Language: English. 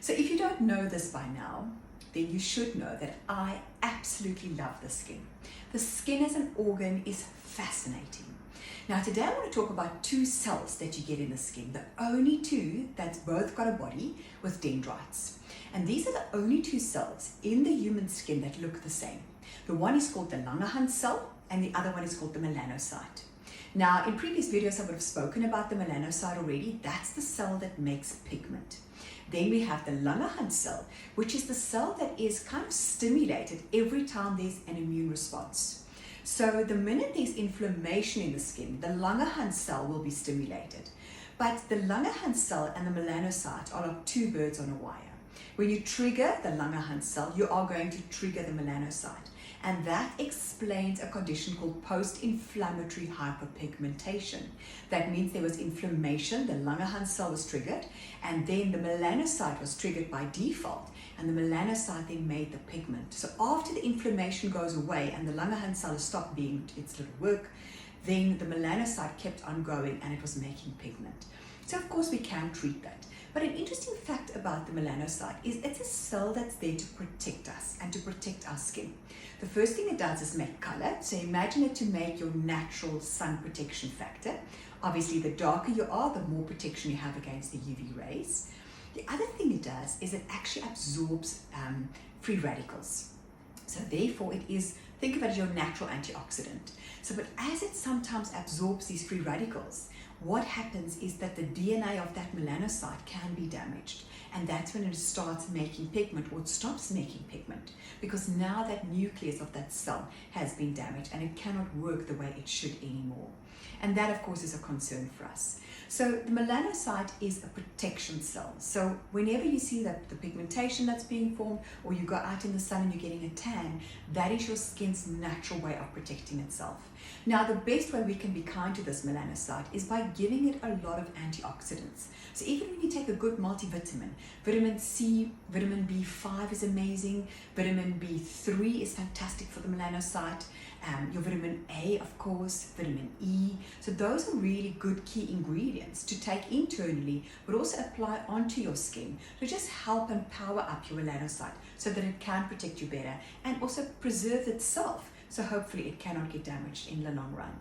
So if you don't know this by now, then you should know that I absolutely love the skin. The skin as an organ is fascinating. Now today I want to talk about two cells that you get in the skin, the only two that's both got a body with dendrites. And these are the only two cells in the human skin that look the same. The one is called the Langerhans cell and the other one is called the melanocyte. Now in previous videos I would have spoken about the melanocyte already. That's the cell that makes pigment. Then we have the Langerhans cell, which is the cell that is kind of stimulated every time there's an immune response. So the minute there's inflammation in the skin, the Langerhans cell will be stimulated. But the Langerhans cell and the melanocyte are like two birds on a wire. When you trigger the Langerhans cell, you are going to trigger the melanocyte. And that explains a condition called post-inflammatory hyperpigmentation. That means there was inflammation, the Langerhans cell was triggered, and then the melanocyte was triggered by default, and the melanocyte then made the pigment. So after the inflammation goes away and the Langerhans cell has stopped doing its little work, then the melanocyte kept on going and it was making pigment. So of course we can treat that. But an interesting fact about the melanocyte is it's a cell that's there to protect us and to protect our skin. The first thing it does is make color. So imagine it to make your natural sun protection factor. Obviously, the darker you are, the more protection you have against the UV rays. The other thing it does is it actually absorbs free radicals. So therefore it is, think of it as your natural antioxidant. So but as it sometimes absorbs these free radicals, what happens is that the DNA of that melanocyte can be damaged. And that's when it starts making pigment, or it stops making pigment, because now that nucleus of that cell has been damaged and it cannot work the way it should anymore. And that of course is a concern for us. So the melanocyte is a protection cell. So whenever you see that the pigmentation that's being formed, or you go out in the sun and you're getting a tan, that is your skin's natural way of protecting itself. Now the best way we can be kind to this melanocyte is by giving it a lot of antioxidants. So even when you take a good multivitamin, vitamin C, vitamin B5 is amazing, vitamin B3 is fantastic for the melanocyte, your vitamin A, of course, vitamin E. So those are really good key ingredients to take internally, but also apply onto your skin to just help and power up your melanocyte so that it can protect you better and also preserve itself. So hopefully it cannot get damaged in the long run.